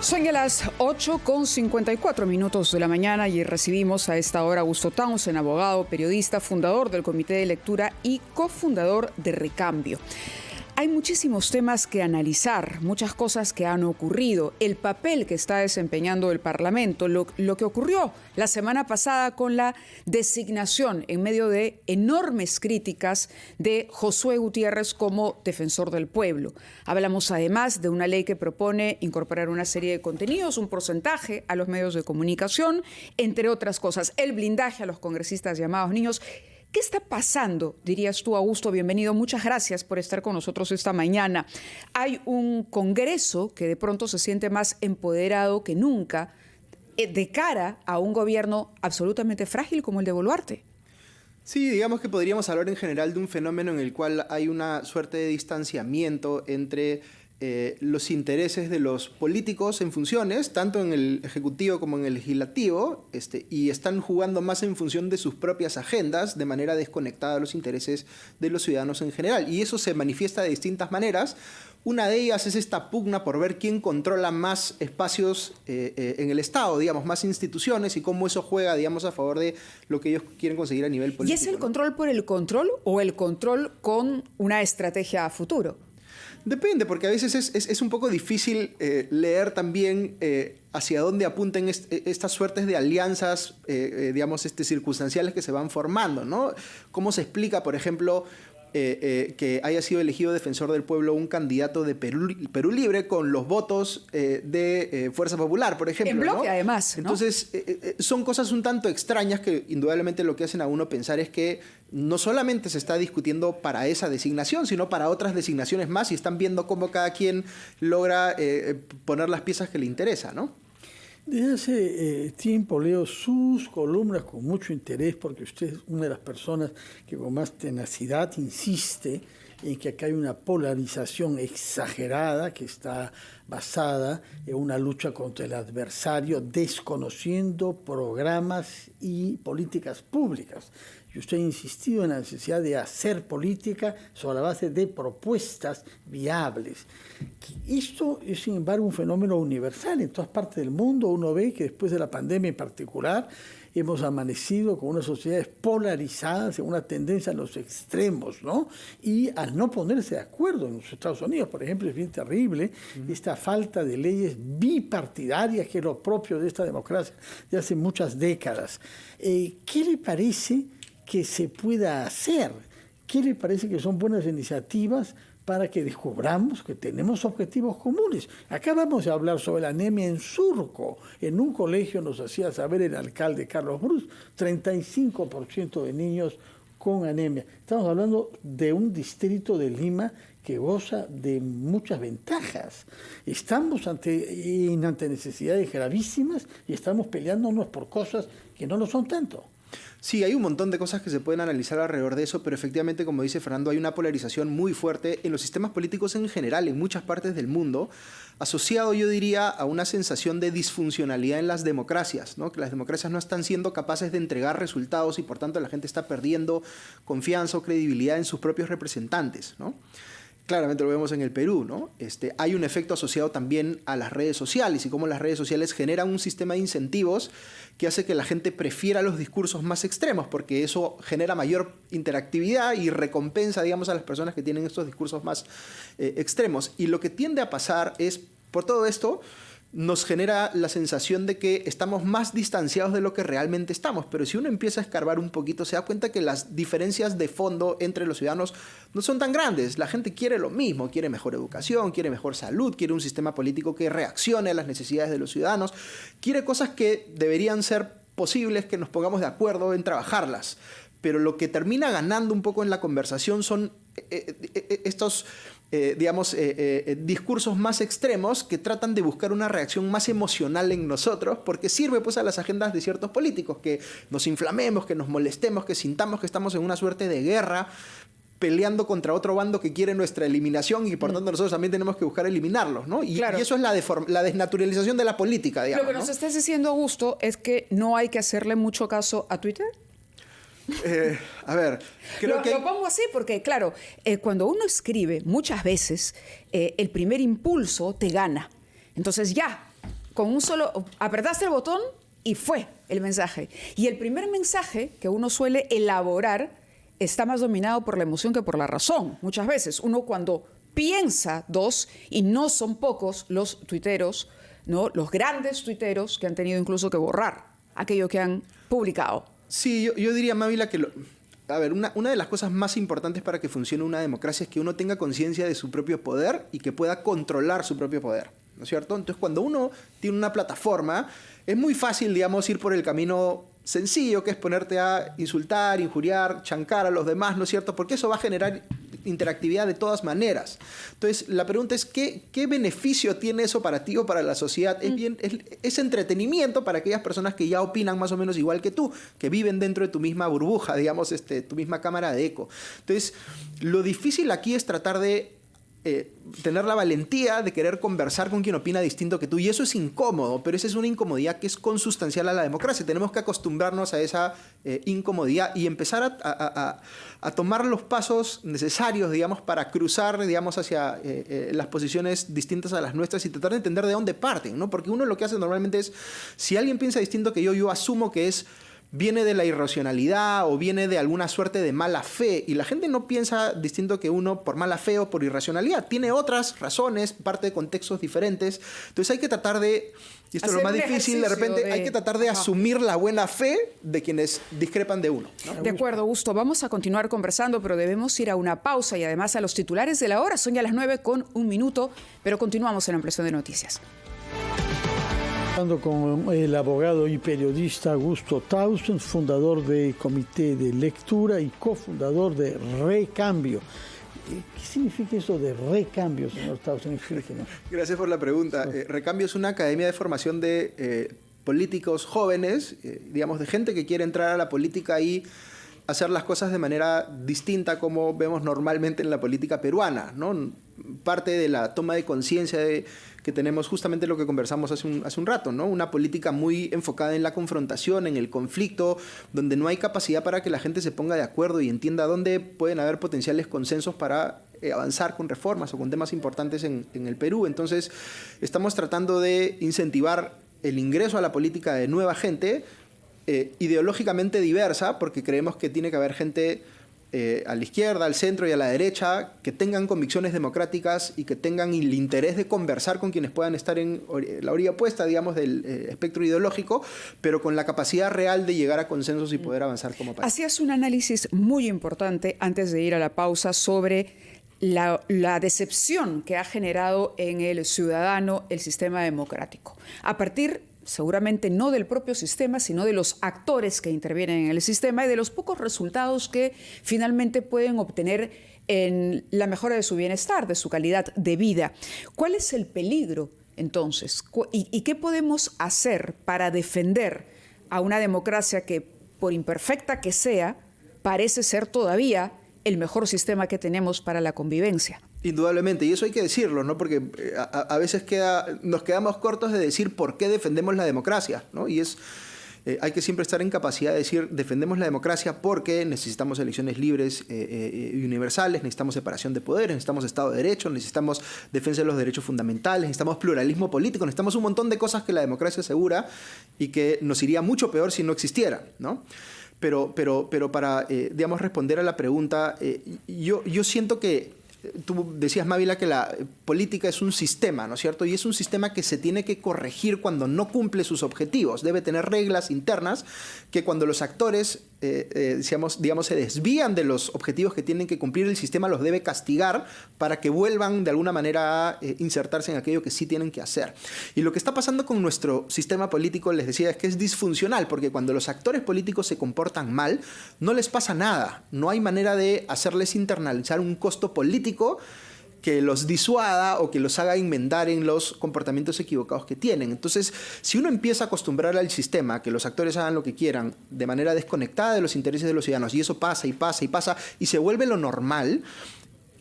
Son ya las 8:54 de la mañana y recibimos a esta hora a Augusto Townsend, abogado, periodista, fundador del Comité de Lectura y cofundador de Recambio. Hay muchísimos temas que analizar, muchas cosas que han ocurrido, el papel que está desempeñando el Parlamento, lo que ocurrió la semana pasada con la designación en medio de enormes críticas de Josué Gutiérrez como defensor del pueblo. Hablamos además de una ley que propone incorporar una serie de contenidos, un porcentaje a los medios de comunicación, entre otras cosas, el blindaje a los congresistas llamados niños. ¿Qué está pasando, dirías tú, Augusto? Bienvenido, muchas gracias por estar con nosotros esta mañana. Hay un Congreso que de pronto se siente más empoderado que nunca de cara a un gobierno absolutamente frágil como el de Boluarte. Sí, digamos que podríamos hablar en general de un fenómeno en el cual hay una suerte de distanciamiento entre los intereses de los políticos en funciones, tanto en el Ejecutivo como en el Legislativo, y están jugando más en función de sus propias agendas, de manera desconectada de los intereses de los ciudadanos en general. Y eso se manifiesta de distintas maneras. Una de ellas es esta pugna por ver quién controla más espacios en el Estado, digamos, más instituciones, y cómo eso juega, digamos, a favor de lo que ellos quieren conseguir a nivel político. ¿Y es el control por el control o el control con una estrategia a futuro? Depende, porque a veces es un poco difícil leer también hacia dónde apunten estas suertes de alianzas, digamos, circunstanciales que se van formando, ¿no? ¿Cómo se explica, por ejemplo, que haya sido elegido defensor del pueblo un candidato de Perú Libre con los votos de Fuerza Popular, por ejemplo? En bloque, ¿no? además, ¿no? Entonces, son cosas un tanto extrañas que indudablemente lo que hacen a uno pensar es que no solamente se está discutiendo para esa designación, sino para otras designaciones más, y están viendo cómo cada quien logra poner las piezas que le interesa, ¿no? Desde hace tiempo leo sus columnas con mucho interés, porque usted es una de las personas que con más tenacidad insiste en que acá hay una polarización exagerada que está basada en una lucha contra el adversario, desconociendo programas y políticas públicas. Y usted ha insistido en la necesidad de hacer política sobre la base de propuestas viables. Esto es, sin embargo, un fenómeno universal. En todas partes del mundo uno ve que después de la pandemia en particular hemos amanecido con unas sociedades polarizadas en una tendencia a los extremos, ¿no? Y al no ponerse de acuerdo en los Estados Unidos, por ejemplo, es bien terrible esta falta de leyes bipartidarias, que es lo propio de esta democracia de hace muchas décadas. ¿Qué le parece que se pueda hacer? ¿Qué le parece que son buenas iniciativas para que descubramos que tenemos objetivos comunes? Acá vamos a hablar sobre la anemia en Surco. En un colegio nos hacía saber el alcalde Carlos Brus, 35% de niños con anemia. Estamos hablando de un distrito de Lima que goza de muchas ventajas. Estamos ante necesidades gravísimas y estamos peleándonos por cosas que no lo son tanto. Sí, hay un montón de cosas que se pueden analizar alrededor de eso, pero efectivamente, como dice Fernando, hay una polarización muy fuerte en los sistemas políticos en general, en muchas partes del mundo, asociado, yo diría, a una sensación de disfuncionalidad en las democracias, ¿no? Que las democracias no están siendo capaces de entregar resultados y por tanto la gente está perdiendo confianza o credibilidad en sus propios representantes, ¿no? Claramente lo vemos en el Perú, ¿no? Hay un efecto asociado también a las redes sociales y cómo las redes sociales generan un sistema de incentivos que hace que la gente prefiera los discursos más extremos, porque eso genera mayor interactividad y recompensa, digamos, a las personas que tienen estos discursos más extremos. Y lo que tiende a pasar es, por todo esto, nos genera la sensación de que estamos más distanciados de lo que realmente estamos. Pero si uno empieza a escarbar un poquito, se da cuenta que las diferencias de fondo entre los ciudadanos no son tan grandes. La gente quiere lo mismo, quiere mejor educación, quiere mejor salud, quiere un sistema político que reaccione a las necesidades de los ciudadanos, quiere cosas que deberían ser posibles, que nos pongamos de acuerdo en trabajarlas. Pero lo que termina ganando un poco en la conversación son estos discursos más extremos que tratan de buscar una reacción más emocional en nosotros, porque sirve pues a las agendas de ciertos políticos, que nos inflamemos, que nos molestemos, que sintamos que estamos en una suerte de guerra peleando contra otro bando que quiere nuestra eliminación y por tanto nosotros también tenemos que buscar eliminarlos, ¿no? Y, claro, y eso es la desnaturalización de la política, digamos. Lo que nos estás diciendo, Augusto, es que no hay que hacerle mucho caso a Twitter. A ver, creo que... Lo pongo así porque, claro, cuando uno escribe, muchas veces el primer impulso te gana. Entonces ya, con un solo, apretaste el botón y fue el mensaje. Y el primer mensaje que uno suele elaborar está más dominado por la emoción que por la razón. Muchas veces uno cuando piensa dos, y no son pocos los tuiteros, ¿no? Los grandes tuiteros que han tenido incluso que borrar aquello que han publicado. Sí, yo diría, Mávila, que a ver, una de las cosas más importantes para que funcione una democracia es que uno tenga conciencia de su propio poder y que pueda controlar su propio poder, ¿no es cierto? Entonces, cuando uno tiene una plataforma, es muy fácil, digamos, ir por el camino sencillo, que es ponerte a insultar, injuriar, chancar a los demás, ¿no es cierto? Porque eso va a generar interactividad de todas maneras. Entonces, la pregunta es, ¿qué beneficio tiene eso para ti o para la sociedad? Es entretenimiento para aquellas personas que ya opinan más o menos igual que tú, que viven dentro de tu misma burbuja, digamos, tu misma cámara de eco. Entonces, lo difícil aquí es tratar de tener la valentía de querer conversar con quien opina distinto que tú, y eso es incómodo, pero esa es una incomodidad que es consustancial a la democracia. Tenemos que acostumbrarnos a esa incomodidad y empezar a tomar los pasos necesarios, digamos, para cruzar, digamos, hacia las posiciones distintas a las nuestras y tratar de entender de dónde parten, ¿no? Porque uno lo que hace normalmente es, si alguien piensa distinto que yo asumo que viene de la irracionalidad o viene de alguna suerte de mala fe, y la gente no piensa distinto que uno por mala fe o por irracionalidad, tiene otras razones, parte de contextos diferentes. Entonces hay que tratar de, y esto es lo más difícil, de repente hay que tratar de asumir la buena fe de quienes discrepan de uno, ¿no? De acuerdo, Augusto, vamos a continuar conversando, pero debemos ir a una pausa y además a los titulares de la hora. Son ya las 9:01, pero continuamos en Ampliación de Noticias. Hablando con el abogado y periodista Augusto Tausen, fundador del Comité de Lectura y cofundador de Recambio. ¿Qué significa eso de Recambio, señor Tausen? Explíquenos. Gracias por la pregunta. Recambio es una academia de formación de políticos jóvenes, digamos, de gente que quiere entrar a la política y hacer las cosas de manera distinta como vemos normalmente en la política peruana, ¿no? Parte de la toma de conciencia que tenemos justamente lo que conversamos hace un rato, ¿no? Una política muy enfocada en la confrontación, en el conflicto, donde no hay capacidad para que la gente se ponga de acuerdo y entienda dónde pueden haber potenciales consensos para avanzar con reformas o con temas importantes en el Perú. Entonces, estamos tratando de incentivar el ingreso a la política de nueva gente, ideológicamente diversa, porque creemos que tiene que haber gente a la izquierda, al centro y a la derecha que tengan convicciones democráticas y que tengan el interés de conversar con quienes puedan estar en la orilla opuesta, digamos, del espectro ideológico, pero con la capacidad real de llegar a consensos y poder avanzar como país. Hacías un análisis muy importante antes de ir a la pausa sobre la decepción que ha generado en el ciudadano el sistema democrático. A partir seguramente no del propio sistema, sino de los actores que intervienen en el sistema y de los pocos resultados que finalmente pueden obtener en la mejora de su bienestar, de su calidad de vida. ¿Cuál es el peligro, entonces? ¿Y qué podemos hacer para defender a una democracia que, por imperfecta que sea, parece ser todavía el mejor sistema que tenemos para la convivencia? Indudablemente, y eso hay que decirlo, ¿no? Porque a veces nos quedamos cortos de decir por qué defendemos la democracia, ¿no? Y hay que siempre estar en capacidad de decir, defendemos la democracia porque necesitamos elecciones libres y universales, necesitamos separación de poderes, necesitamos Estado de Derecho, necesitamos defensa de los derechos fundamentales, necesitamos pluralismo político, necesitamos un montón de cosas que la democracia asegura y que nos iría mucho peor si no existiera, ¿no? Pero para, digamos, responder a la pregunta, yo siento que tú decías, Mávila, que la política es un sistema, ¿no es cierto? Y es un sistema que se tiene que corregir cuando no cumple sus objetivos. Debe tener reglas internas que cuando los actores, digamos, se desvían de los objetivos que tienen que cumplir, el sistema los debe castigar para que vuelvan de alguna manera a insertarse en aquello que sí tienen que hacer. Y lo que está pasando con nuestro sistema político, les decía, es que es disfuncional, porque cuando los actores políticos se comportan mal, no les pasa nada. No hay manera de hacerles internalizar un costo político que los disuada o que los haga enmendar en los comportamientos equivocados que tienen. Entonces, si uno empieza a acostumbrar al sistema que los actores hagan lo que quieran de manera desconectada de los intereses de los ciudadanos, y eso pasa y pasa y pasa, y se vuelve lo normal,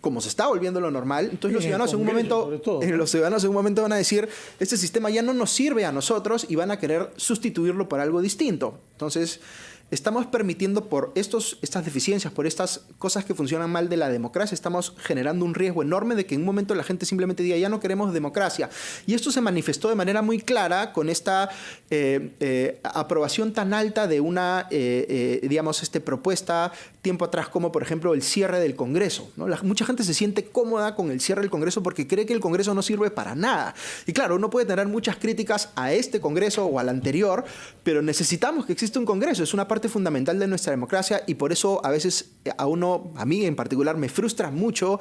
como se está volviendo lo normal, entonces los ciudadanos en un momento van a decir, este sistema ya no nos sirve a nosotros y van a querer sustituirlo por algo distinto. Entonces, estamos permitiendo por estas deficiencias, por estas cosas que funcionan mal de la democracia, estamos generando un riesgo enorme de que en un momento la gente simplemente diga, ya no queremos democracia. Y esto se manifestó de manera muy clara con esta aprobación tan alta de una, digamos, propuesta tiempo atrás, como por ejemplo el cierre del Congreso, ¿no? Mucha gente se siente cómoda con el cierre del Congreso porque cree que el Congreso no sirve para nada. Y claro, uno puede tener muchas críticas a este Congreso o al anterior, pero necesitamos que exista un Congreso. Es una parte fundamental de nuestra democracia y por eso a veces a mí en particular, me frustra mucho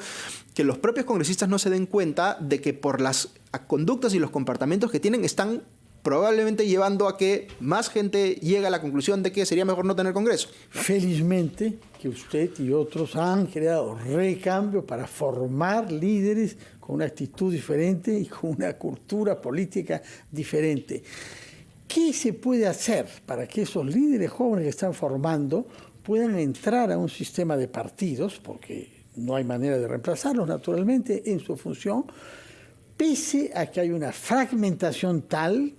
que los propios congresistas no se den cuenta de que por las conductas y los comportamientos que tienen están probablemente llevando a que más gente llegue a la conclusión de que sería mejor no tener Congreso. Felizmente que usted y otros han creado Recambio para formar líderes con una actitud diferente y con una cultura política diferente. ¿Qué se puede hacer para que esos líderes jóvenes que están formando puedan entrar a un sistema de partidos, porque no hay manera de reemplazarlos naturalmente en su función, pese a que hay una fragmentación tal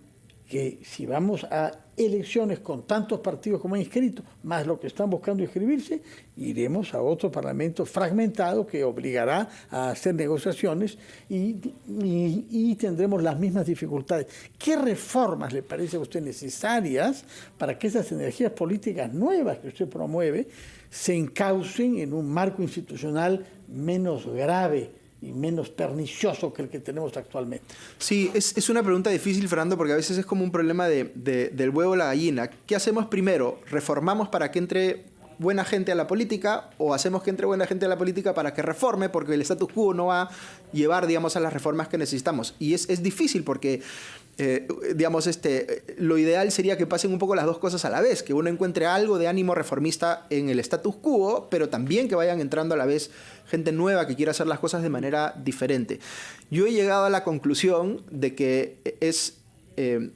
que si vamos a elecciones con tantos partidos como han inscrito, más lo que están buscando inscribirse, iremos a otro parlamento fragmentado que obligará a hacer negociaciones y tendremos las mismas dificultades. ¿Qué reformas le parece a usted necesarias para que esas energías políticas nuevas que usted promueve se encaucen en un marco institucional menos grave y menos pernicioso que el que tenemos actualmente? Sí, es una pregunta difícil, Fernando, porque a veces es como un problema del huevo o la gallina. ¿Qué hacemos primero? ¿Reformamos para que entre buena gente a la política o hacemos que entre buena gente a la política para que reforme? Porque el status quo no va a llevar, digamos, a las reformas que necesitamos. Y es difícil porque digamos, lo ideal sería que pasen un poco las dos cosas a la vez, que uno encuentre algo de ánimo reformista en el status quo, pero también que vayan entrando a la vez gente nueva que quiera hacer las cosas de manera diferente. Yo he llegado a la conclusión de que es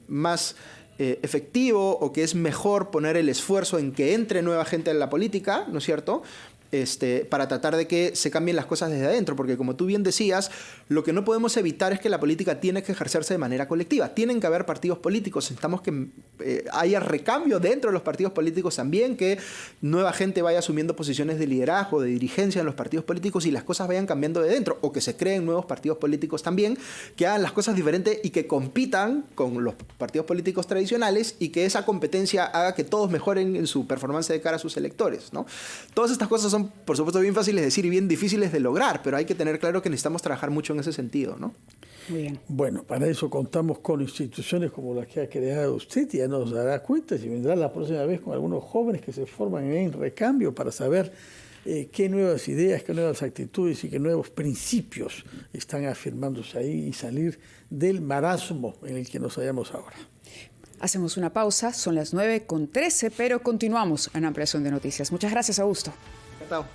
más efectivo o que es mejor poner el esfuerzo en que entre nueva gente en la política, ¿no es cierto?, para tratar de que se cambien las cosas desde adentro, porque como tú bien decías, lo que no podemos evitar es que la política tiene que ejercerse de manera colectiva. Tienen que haber partidos políticos, necesitamos que haya recambio dentro de los partidos políticos también, que nueva gente vaya asumiendo posiciones de liderazgo, de dirigencia en los partidos políticos y las cosas vayan cambiando de dentro, o que se creen nuevos partidos políticos también, que hagan las cosas diferentes y que compitan con los partidos políticos tradicionales y que esa competencia haga que todos mejoren en su performance de cara a sus electores, ¿no? Todas estas cosas son, por supuesto, bien fáciles de decir y bien difíciles de lograr, pero hay que tener claro que necesitamos trabajar mucho en ese sentido, ¿no? Muy bien. Bueno, para eso contamos con instituciones como las que ha creado usted y ya nos dará cuenta si vendrá la próxima vez con algunos jóvenes que se forman en Recambio para saber qué nuevas ideas, qué nuevas actitudes y qué nuevos principios están afirmándose ahí y salir del marasmo en el que nos hallamos ahora. Hacemos una pausa, son las 9:13, pero continuamos en Ampliación de Noticias. Muchas gracias, Augusto. Chao.